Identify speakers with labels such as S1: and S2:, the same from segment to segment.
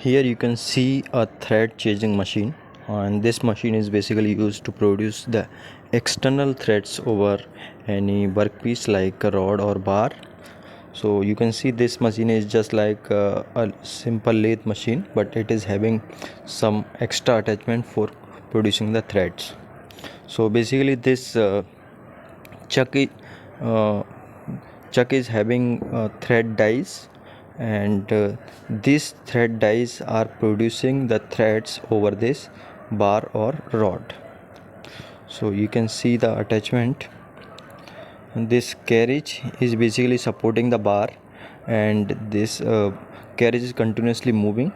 S1: Here you can see a thread changing machine, and this machine is basically used to produce the external threads over any workpiece like a rod or bar. So you can see this machine is just like a simple lathe machine, but it is having some extra attachment for producing the threads. So basically this chuck is, uh, chuck is having thread dies, and these thread dies are producing the threads over this bar or rod. So you can see the attachment. This carriage is basically supporting the bar, and this carriage is continuously moving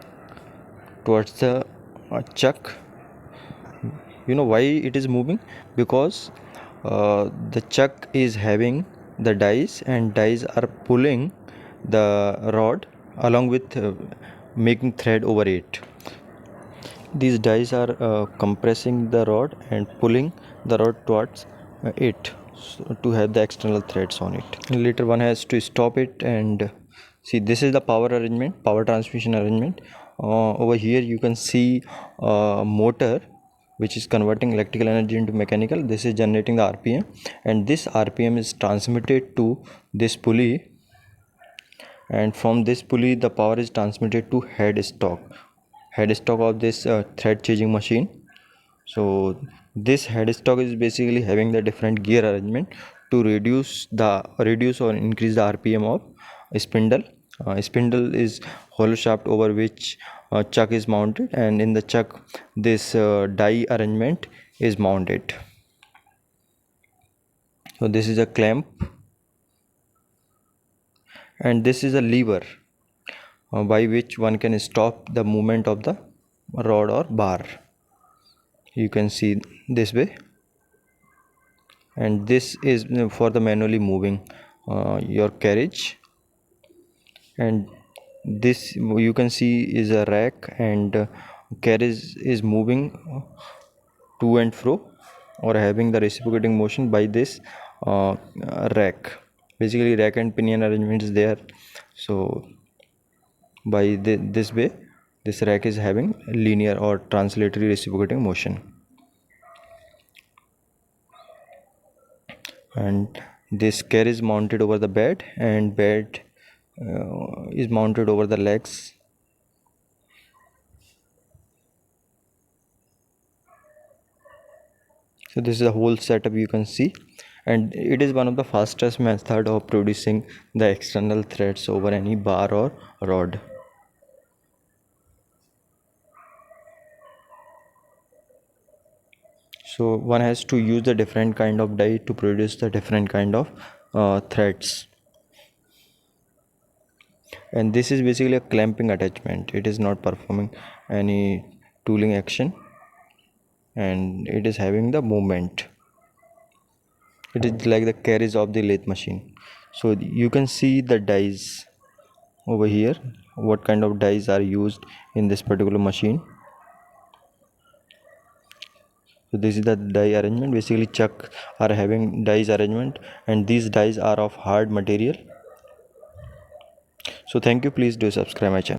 S1: towards the chuck. You know why it is moving? Because the chuck is having the dies, and dies are pulling the rod along with making thread over it. These dies are compressing the rod and pulling the rod towards it, so to have the external threads on it. And later one has to stop it, and see, this is the power arrangement, power transmission arrangement. Over here you can see a motor which is converting electrical energy into mechanical. This is generating the RPM, and this RPM is transmitted to this pulley, and from this pulley the power is transmitted to headstock of this thread changing machine. So this headstock is basically having the different gear arrangement to reduce or increase the RPM of a spindle. Spindle is hollow shaft over which chuck is mounted, and in the chuck this die arrangement is mounted. So this is a clamp, and this is a lever by which one can stop the movement of the rod or bar. You can see this way, and this is for the manually moving your carriage. And this you can see is a rack, and carriage is moving to and fro, or having the reciprocating motion by this rack. Basically rack and pinion arrangement is there. So by this way this rack is having linear or translatory reciprocating motion. And this carriage is mounted over the bed, and bed is mounted over the legs. So this is the whole setup you can see, and it is one of the fastest method of producing the external threads over any bar or rod. So one has to use the different kind of die to produce the different kind of threads. And this is basically a clamping attachment. It is not performing any tooling action, and it is having the movement. It is like the carriage of the lathe machine. So you can see the dies over here, what kind of dies are used in this particular machine. So this is the die arrangement. Basically chuck are having dies arrangement, and these dies are of hard material. So thank you. Please do subscribe my channel.